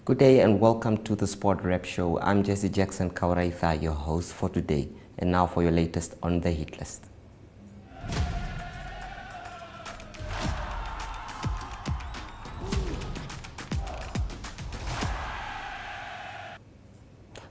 Good day and welcome to the Sport Rep Show. I'm Jesse Jackson Kauraitha, your host for today. And now for your latest on the hit list.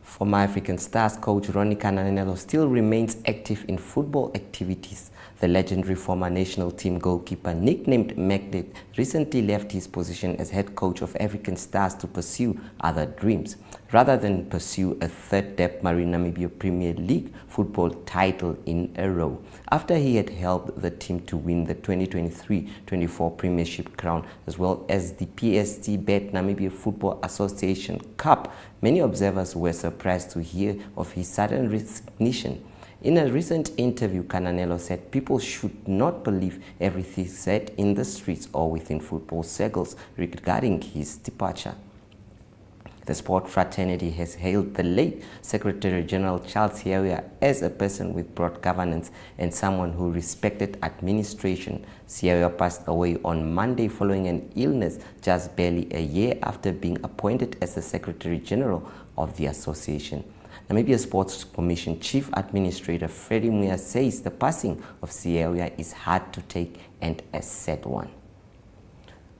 Former African Stars coach Ronnie Cananelo still remains active in football activities. The legendary former national team goalkeeper, nicknamed Magnet, recently left his position as head coach of African Stars to pursue other dreams, rather than pursue a third Dep Marine Namibia Premier League football title in a row. After he had helped the team to win the 2023-24 Premiership crown, as well as the PST Bet Namibia Football Association Cup, many observers were surprised to hear of his sudden resignation. In a recent interview, Cananelo said people should not believe everything said in the streets or within football circles regarding his departure. The sport fraternity has hailed the late Secretary General Charles Siyauya as a person with broad governance and someone who respected administration. Siyauya passed away on Monday following an illness just barely a year after being appointed as the Secretary General of the association. Namibia Sports Commission Chief Administrator Freddie Muya says the passing of Siyauya is hard to take and a sad one.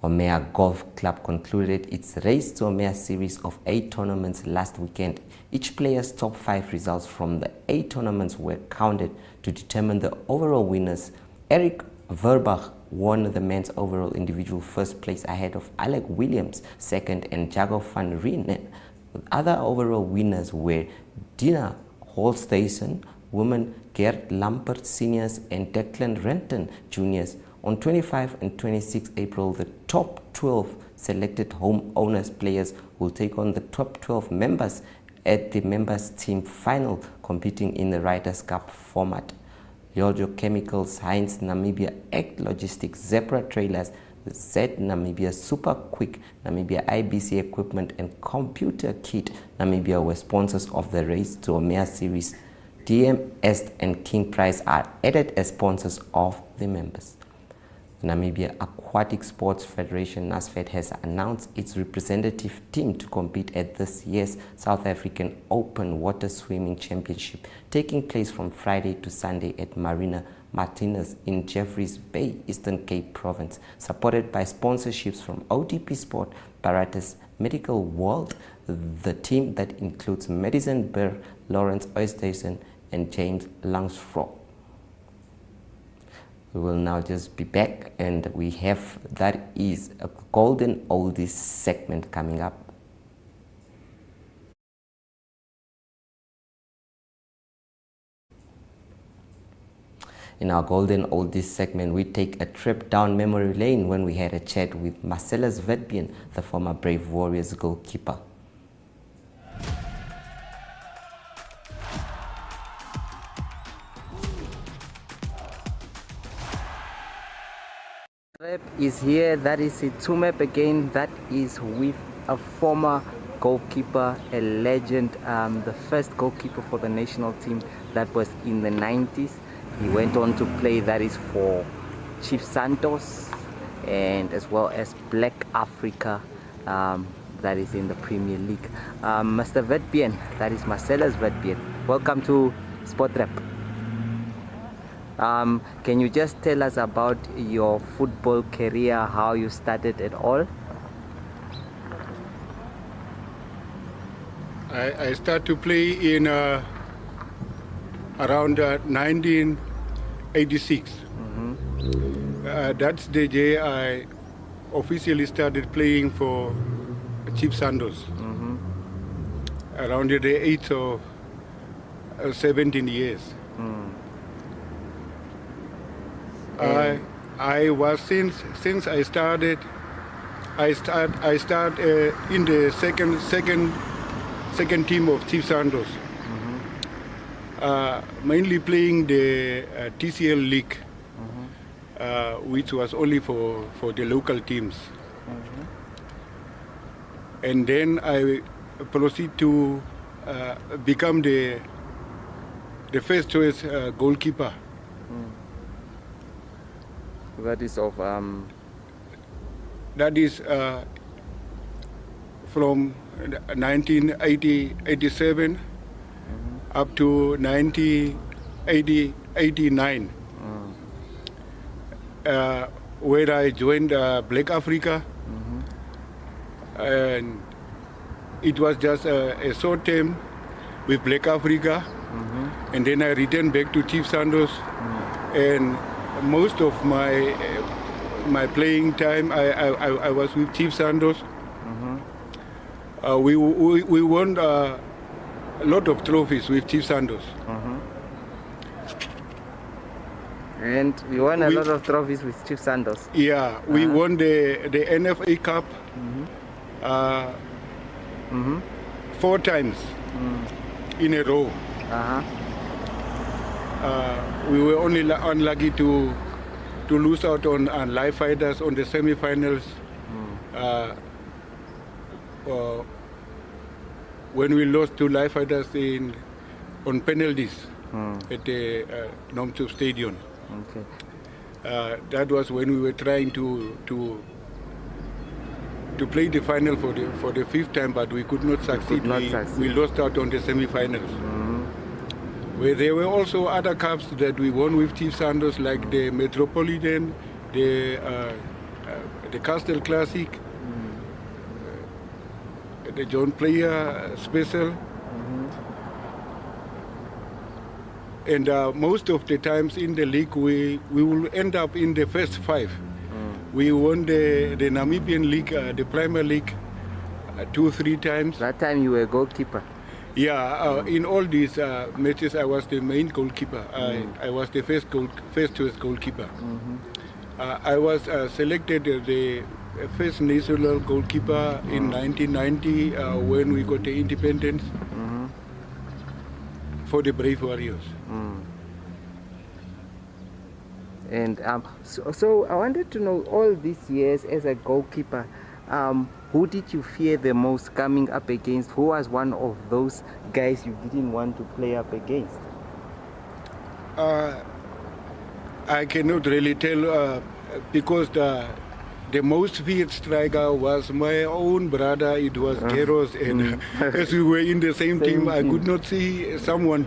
Omea Golf Club concluded its Race to Omea series of 8 tournaments last weekend. Each player's top 5 results from the 8 tournaments were counted to determine the overall winners. Eric Verbach won the men's overall individual first place ahead of Alec Williams second and Jago van Rijn. Other overall winners were Dina Holstuysen, women Gert Lampert seniors and Declan Renton juniors. On 25 and 26 April, the top 12 selected home owners players will take on the top 12 members at the members team final, competing in the Riders Cup format. Leojo Chemicals, Heinz Namibia, Act Logistics, Zebra Trailers, Z Namibia, Super Quick Namibia, IBC Equipment and Computer Kit Namibia were sponsors of the Race to Omea series. DMS and King Prize are added as sponsors of the members. The Namibia Aquatic Sports Federation, NASFED, has announced its representative team to compete at this year's South African Open Water Swimming Championship, taking place from Friday to Sunday at Marina Martinez in Jeffreys Bay, Eastern Cape Province, supported by sponsorships from OTP Sport, Baratas Medical World, the team that includes Madison Burr, Lawrence Oysterson and James Langsfro. We will now just be back, and we have, that is a golden oldies segment coming up. In our golden oldies segment, we take a trip down memory lane when we had a chat with Marcellus Vetbien, the former Brave Warriors goalkeeper. Rep is here. That is Tumep again. That is with a former goalkeeper, a legend, the first goalkeeper for the national team. That was in the 90s. He went on to play, that is for Chief Santos, and as well as Black Africa, that is in the Premier League. Mr. Vetbien, that is Marcellus Vetbien. Welcome to Sport Rep. Can you just tell us about your football career, how you started it all? I started to play in around 1986. That's the day I officially started playing for Chief Santos. Around the age of 17 years. I was since I started. I start in the second team of Chief Santos. Mainly playing the TCL League, which was only for the local teams. And then I proceed to become the first choice goalkeeper. That is of That is from 1987 up to 1989, where I joined Black Africa, and it was just a short term with Black Africa, and then I returned back to Chief Sandos, and most of my playing time I was with Chief Sandos. We won a lot of trophies with Chief Sandos. And you won a lot of trophies with Chief Sandos. Yeah, we won the NFA Cup 4 times in a row. We were only unlucky to lose out on live fighters on the semi-finals. When we lost to live fighters on penalties at the Nomtub Stadium. Okay. That was when we were trying to play the final for the 5th time, but we could not succeed. We lost out on the semi-finals. Where there were also other cups that we won with Chief Sandos, like the Metropolitan, the Castle Classic, the John Player Special. And most of the times in the league, we will end up in the first 5. We won the Namibian League, the Premier League, 2-3 times. That time you were goalkeeper. Yeah, in all these matches, I was the main goalkeeper. I was the first choice goalkeeper. I was selected the first national goalkeeper in 1990 when we got the independence for the Brave Warriors. And so I wanted to know, all these years as a goalkeeper, who did you fear the most coming up against? Who was one of those guys you didn't want to play up against? I cannot really tell because the most feared striker was my own brother. It was Keros, and as we were in the same team, I could not see someone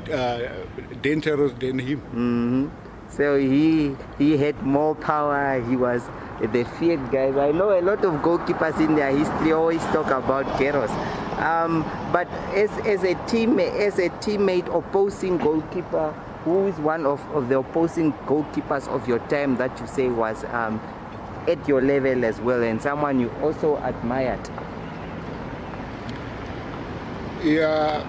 dangerous than him. So he had more power. He was the feared guy. I know a lot of goalkeepers in their history always talk about Keros. But as a teammate, opposing goalkeeper, who is one of the opposing goalkeepers of your time that you say was at your level as well, and someone you also admired? Yeah,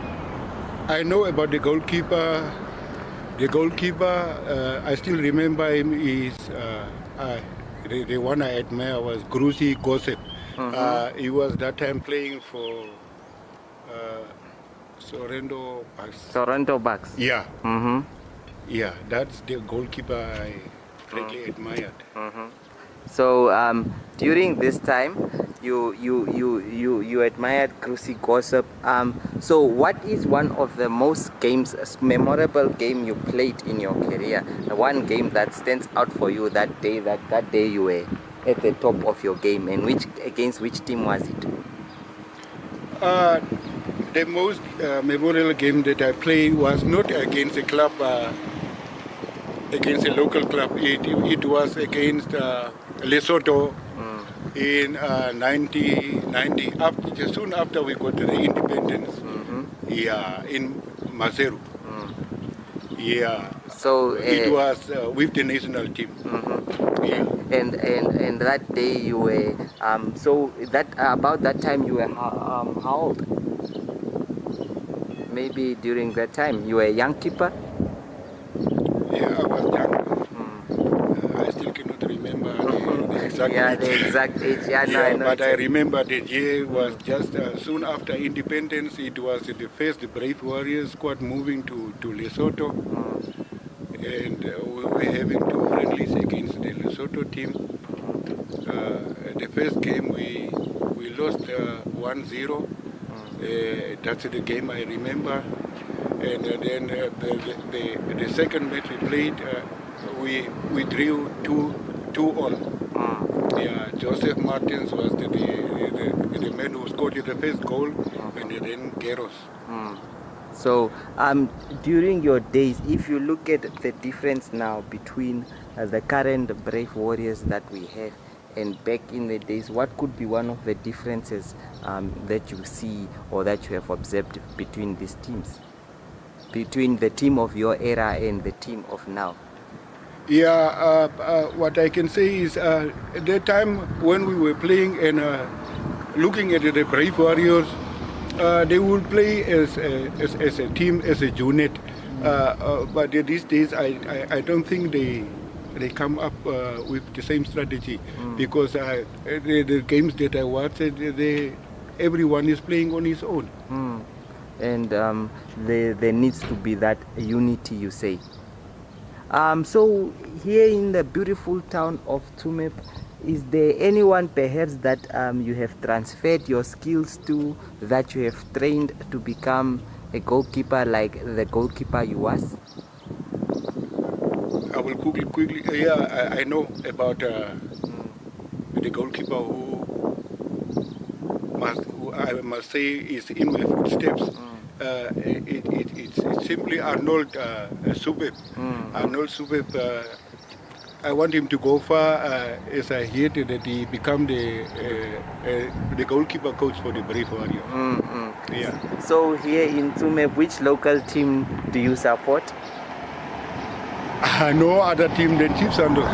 I know about the goalkeeper. The goalkeeper, I still remember him, is the one I admire was Grusi Gosep. He was that time playing for Sorrento Bucks. Yeah. Yeah, that's the goalkeeper I greatly admired. So during this time, you admired Grusi Gosep. So what is one of the most memorable game you played in your career? The one game that stands out for you that day you were at the top of your game, and against which team was it? The most memorable game that I played was not against a club, against a local club. It was against Lesotho in 1990, just soon after we got the independence. Yeah, in Maseru. Yeah. So it was with the national team. Yeah. And that day you were so that about that time you were how old? Maybe during that time you were a young keeper. Yeah, I was young. I still cannot remember the exact age. The exact age. But I remember the year was just soon after independence. It was the first Brave Warriors squad moving to Lesotho, and we were having 2 friendlies against the Lesotho team. The first game we lost 1-0. That's the game I remember. And then the second match we played, we drew 2-2 all. Yeah, Joseph Martins was the man who scored the first goal, and then Geros. So during your days, if you look at the difference now between the current Brave Warriors that we have and back in the days, what could be one of the differences that you see or that you have observed between these teams, between the team of your era and the team of now? Yeah, what I can say is at that time when we were playing and looking at the Brave Warriors, they would play as a team, as a unit. But these days, I don't think they come up with the same strategy because the games that I watched, everyone is playing on his own. And there needs to be that unity, you say. So here in the beautiful town of Tsumeb, is there anyone perhaps that you have transferred your skills to, that you have trained to become a goalkeeper like the goalkeeper you was? I will quickly. I know about the goalkeeper who I must say is in my footsteps. It's simply Arnold Subeb. Arnold Subeb. I want him to go far as I hear that he become the goalkeeper coach for the Brave Warrior. Yeah. So here in Tsumeb, which local team do you support? No other team than Chief Santos.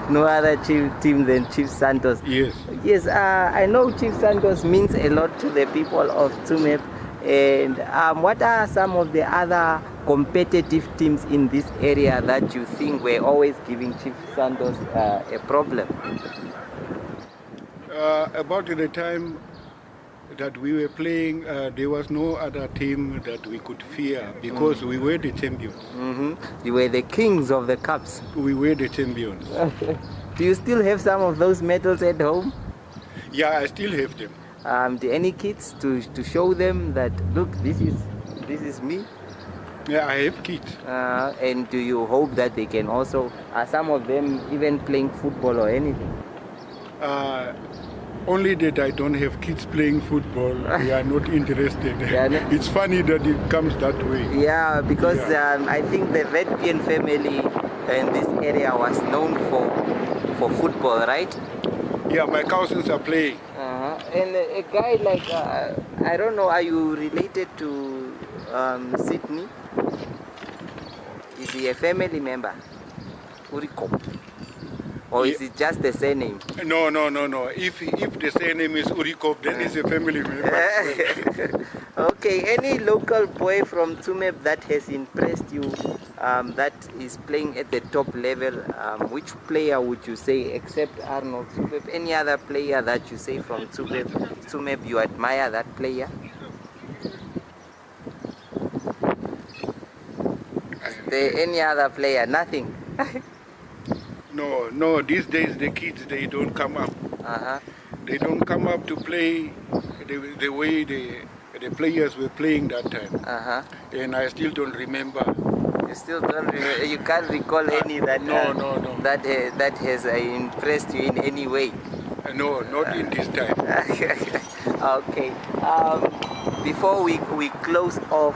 No other team than Chief Santos. Yes. Yes, I know Chief Santos means a lot to the people of Tsumeb. And what are some of the other competitive teams in this area that you think were always giving Chief Santos a problem? About the time that we were playing, there was no other team that we could fear because we were the champions. You were the kings of the cups. We were the champions. Do you still have some of those medals at home? Yeah, I still have them. Do any kids to show them that, look, this is me? Yeah, I have kids. And do you hope that they can also, are some of them even playing football or anything? Only that I don't have kids playing football. They are not interested. Yeah, it's funny that it comes that way. Yeah, because I think the Vetpian family in this area was known for football, right? Yeah, my cousins are playing. And a guy like, I don't know, are you related to Sydney? Is he a family member? Uriko? Or is it just the surname? No. If the surname is Urikop, then it's a family member. Okay, any local boy from Tsumeb that has impressed you, that is playing at the top level, which player would you say, except Arnold Tsumeb, any other player that you say from Tsumeb you admire that player? Is there any other player? Nothing? No, these days the kids, they don't come up. They don't come up to play the way the players were playing that time. And I still don't remember. You still don't remember? You can't recall any that No. that has impressed you in any way? No, not in this time. Okay. Before we close off,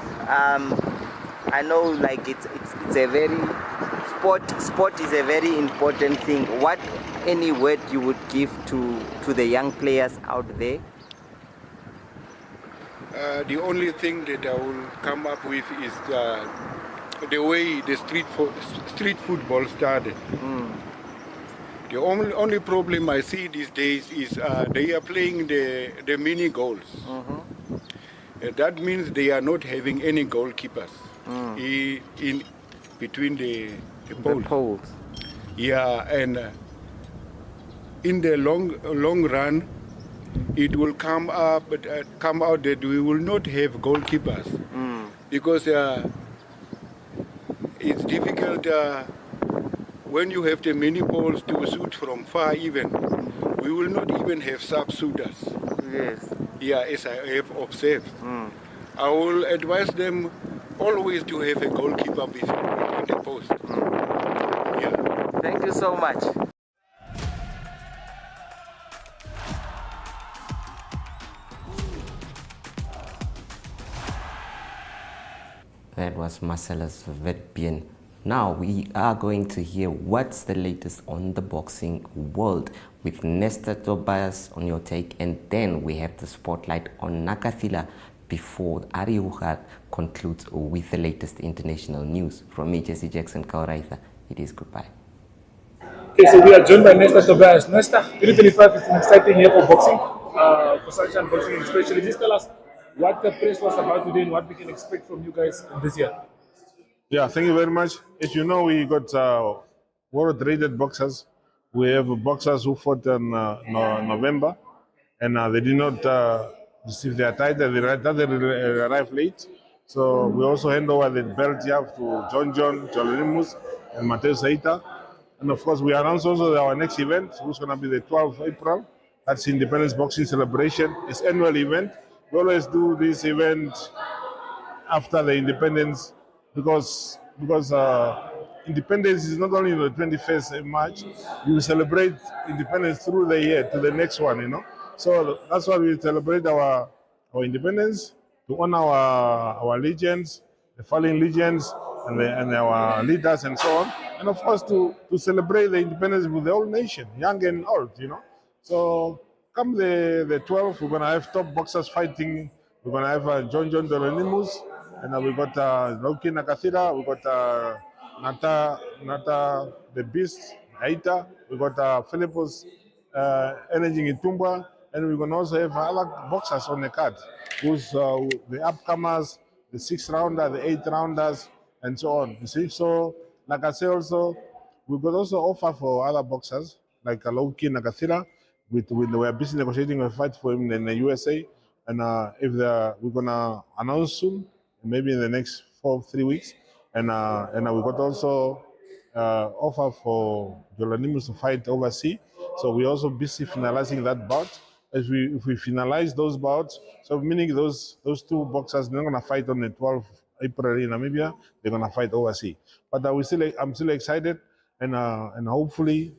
I know like it's a very sport is a very important thing. What any word you would give to the young players out there? The only thing that I will come up with is the way the street football started. The only problem I see these days is they are playing the mini goals. That means they are not having any goalkeepers in between the poles. Yeah, and in the long run, it will come out that we will not have goalkeepers because it's difficult when you have the mini balls to shoot from far. Even we will not even have sub shooters. Yes. Yeah, as I have observed. I will advise them always to have a goalkeeper between the post. Yeah. Thank you so much. that was Marcellus Vetbien. Now we are going to hear what's the latest on the boxing world with Nestor Tobias on your take, and then we have the spotlight on Nakathila before Ariuhar concludes with the latest international news. From me, Jesse Jackson Kauraitha, it is goodbye. Okay, so we are joined by Nestor Tobias. Nestor, 2025 is an exciting year for boxing, for Sunshine Boxing especially. Just tell us what the press was about today and what we can expect from you guys this year. Yeah, thank you very much. As you know, we got world-rated boxers. We have boxers who fought in November, and they did not receive their title. They arrived late. So we also hand over the belt here to John Jolonimus, and Mateo Saita. And of course, we announced also our next event, which is going to be the 12th of April. That's Independence Boxing Celebration. It's an annual event. We always do this event after the independence because independence is not only on the 21st of March. You celebrate independence through the year to the next one, So that's why we celebrate our independence to honor our legends, the fallen legends, and our leaders and so on, and of course to celebrate the independence with the whole nation, young and old. So come the 12th, we're gonna have top boxers fighting. We're gonna have John Dolonimus, and we got Loki Nakathira. We got Nata the Beast Aita. We got Philippus Energy Itumba, and we're gonna also have other boxers on the card, who's the upcomers, the 6th rounder, the 8th rounders, and so on. You see, so like I say also, we could also offer for other boxers like Loki Nakathira. We are busy negotiating a fight for him in the USA, and if we're gonna announce soon, maybe in the next 3 weeks, and we got also offer for Jolanimus to fight overseas. So we're also busy finalizing that bout. If we finalize those bouts, so meaning those two boxers, they're gonna fight on the 12th April in Namibia. They're gonna fight overseas. But I'm still excited, and hopefully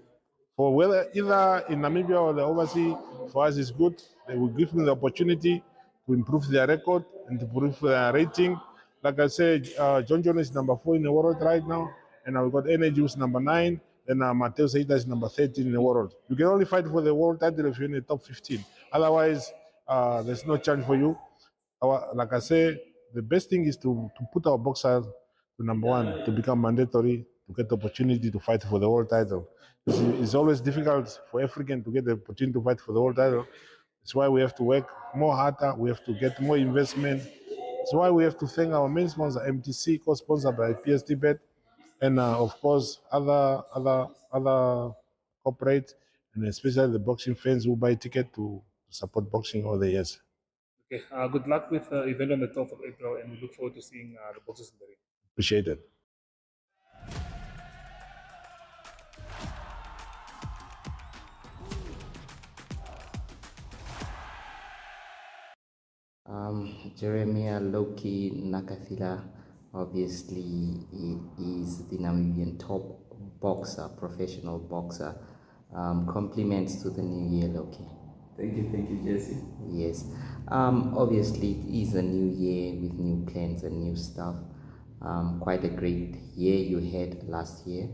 for whether either in Namibia or the overseas, for us is good. They will give them the opportunity to improve their record and to improve their rating. Like I said, John is number 4 in the world right now, and we've got Energy who's number 9, then Mateo Seita is number 13 in the world. You can only fight for the world title if you're in the top 15. Otherwise, there's no chance for you. Like I say, the best thing is to put our boxers to number 1, to become mandatory, to get the opportunity to fight for the world title. It's always difficult for African to get the opportunity to fight for the world title. That's why we have to work more harder. We have to get more investment. That's why we have to thank our main sponsor, MTC, co-sponsored by PST Bet, and of course other corporate, and especially the boxing fans who buy ticket to support boxing all the years. Okay, good luck with the event on the 12th of April, and we look forward to seeing the boxers in the ring. Appreciate it. Jeremiah Loki Nakathila obviously is the Namibian top boxer, professional boxer. Compliments to the new year, Loki. Thank you, Jesse. Yes. Obviously, it is a new year with new plans and new stuff. Quite a great year you had last year.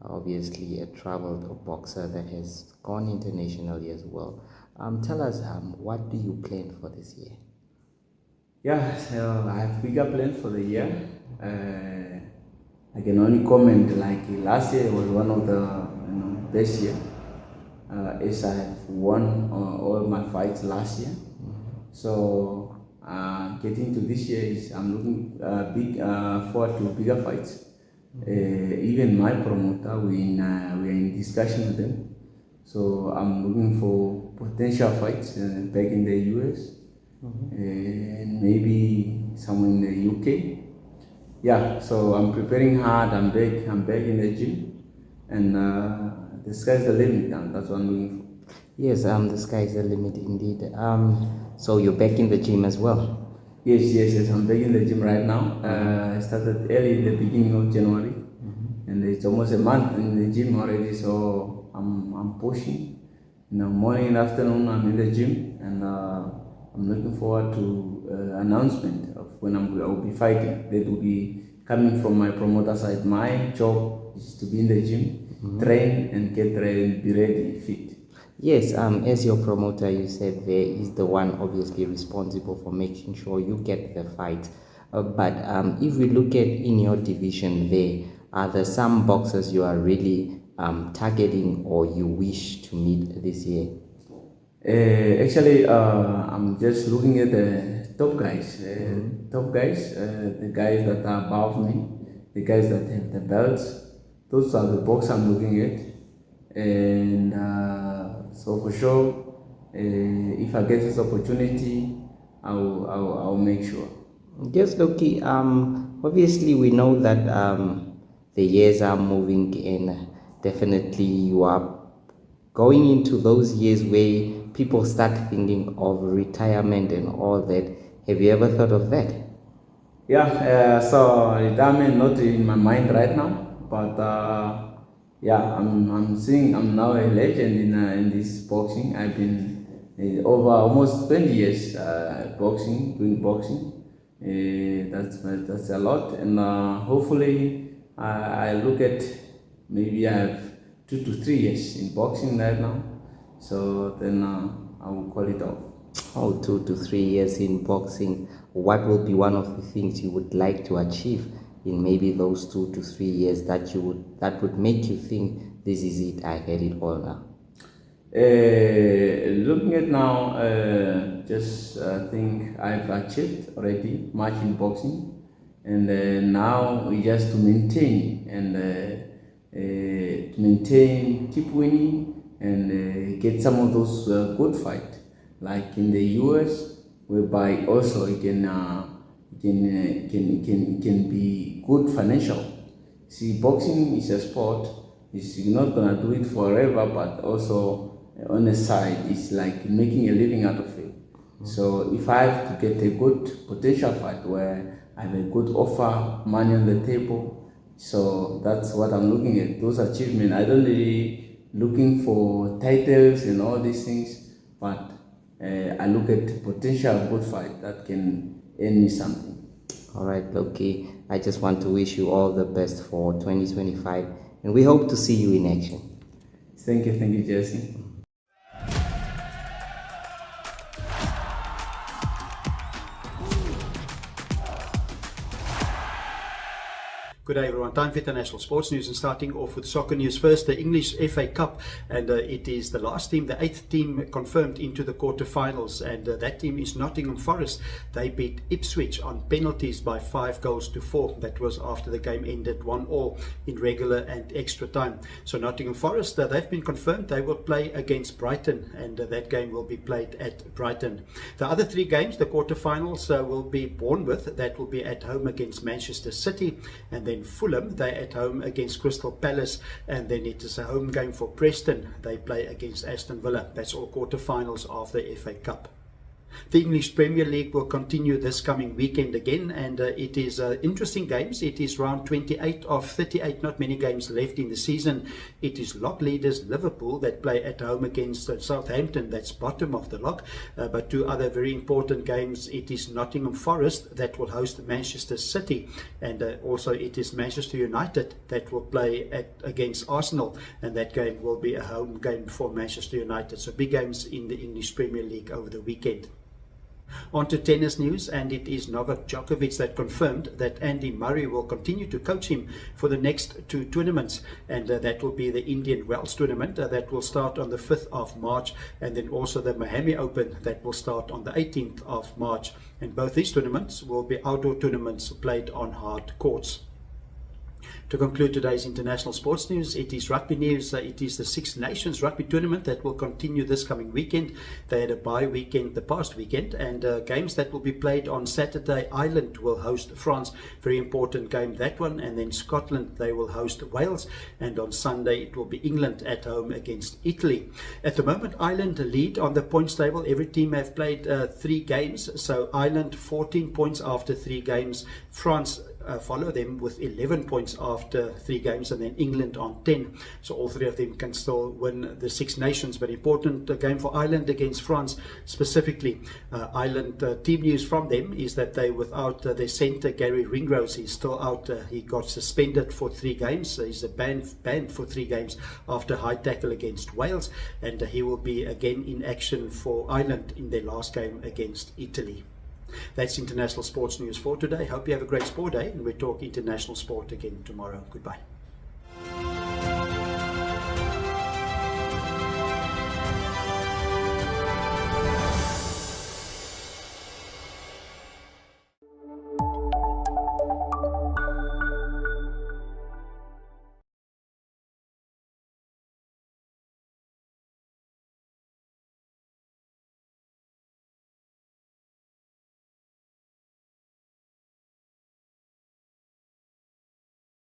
Obviously, a traveled boxer that has gone internationally as well. Tell us, what do you plan for this year? Yeah, so I have bigger plans for the year. I can only comment like last year was one of the best year. As I have won all my fights last year. So getting to this year I'm looking forward to bigger fights. Even my promoter, we are in discussion with them. So I'm looking for potential fights back in the US. And maybe somewhere in the UK. Yeah, so I'm preparing hard. I'm back in the gym, and the sky's the limit. And that's what I'm looking for. Yes, the sky's the limit indeed. So you're back in the gym as well? Yes. I'm back in the gym right now. I started early in the beginning of January, and it's almost a month in the gym already. So I'm pushing. Morning and afternoon I'm in the gym, and I'm looking forward to announcement of when I will be fighting. That will be coming from my promoter side. My job is to be in the gym, train and get ready and be ready, fit. Yes, as your promoter, you said there is the one obviously responsible for making sure you get the fight. But if we look at in your division there, are there some boxers you are really targeting or you wish to meet this year? Actually, I'm just looking at the top guys. The guys that are above me, the guys that have the belts. Those are the boxes I'm looking at, and so for sure, if I get this opportunity, I'll make sure. Yes, Loki. Obviously, we know that the years are moving, and definitely you are going into those years where people start thinking of retirement and all that. Have you ever thought of that? Yeah, so retirement not in my mind right now, but yeah, I'm seeing I'm now a legend in this boxing. I've been over almost 20 years doing boxing. That's a lot, and hopefully I look at maybe I have 2 to 3 years in boxing right now, so then I will call it off. Oh, 2 to 3 years in boxing. What will be one of the things you would like to achieve in maybe those 2 to 3 years that would make you think this is it, I had it all now? Looking at now, just think I've achieved already much in boxing, and now we just to maintain keep winning, and get some of those good fights, like in the US, whereby also it can be good financial. See, boxing is a sport. You're not gonna do it forever, but also on the side, it's like making a living out of it. So if I have to get a good potential fight where I have a good offer, money on the table, so that's what I'm looking at. Those achievements. I don't really looking for titles and all these things, but I look at potential good fight that can earn me something. All right, Loki. I just want to wish you all the best for 2025, and we hope to see you in action. Thank you, Jesse. Good day everyone, time for international sports news, and starting off with soccer news first. The English FA Cup, and it is the last team, the 8th team confirmed into the quarterfinals, and that team is Nottingham Forest. They beat Ipswich on penalties by 5-4. That was after the game ended 1-1 in regular and extra time. So Nottingham Forest, they've been confirmed. They will play against Brighton, and that game will be played at Brighton. The other 3 games, the quarterfinals, will be Bournemouth. That will be at home against Manchester City, and then Fulham, they're at home against Crystal Palace, and then it is a home game for Preston. They play against Aston Villa. That's all quarterfinals of the FA Cup. The English Premier League will continue this coming weekend again, and it is interesting games. It is round 28 of 38, not many games left in the season. It is log leaders Liverpool that play at home against Southampton, that's bottom of the log. But 2 other very important games. It is Nottingham Forest that will host Manchester City, and also it is Manchester United that will play against Arsenal, and that game will be a home game for Manchester United. So big games in the English Premier League over the weekend. On to tennis news, and it is Novak Djokovic that confirmed that Andy Murray will continue to coach him for the next 2 tournaments, and that will be the Indian Wells tournament that will start on the 5th of March, and then also the Miami Open that will start on the 18th of March. And both these tournaments will be outdoor tournaments played on hard courts. To conclude today's international sports news, it is rugby news. It is the Six Nations rugby tournament that will continue this coming weekend. They had a bye weekend the past weekend, and games that will be played on Saturday. Ireland will host France, very important game that one, and then Scotland, they will host Wales, and on Sunday it will be England at home against Italy. At the moment, Ireland lead on the points table. Every team have played 3 games, so Ireland 14 points after 3 games, France follow them with 11 points after 3 games, and then England on 10. So all 3 of them can still win the Six Nations. But important game for Ireland against France specifically. Ireland team news from them is that they without their centre Gary Ringrose. He's still out. He got suspended for 3 games. He's banned for 3 games after high tackle against Wales, and he will be again in action for Ireland in their last game against Italy. That's international sports news for today. Hope you have a great sport day, and we'll talk international sport again tomorrow. Goodbye.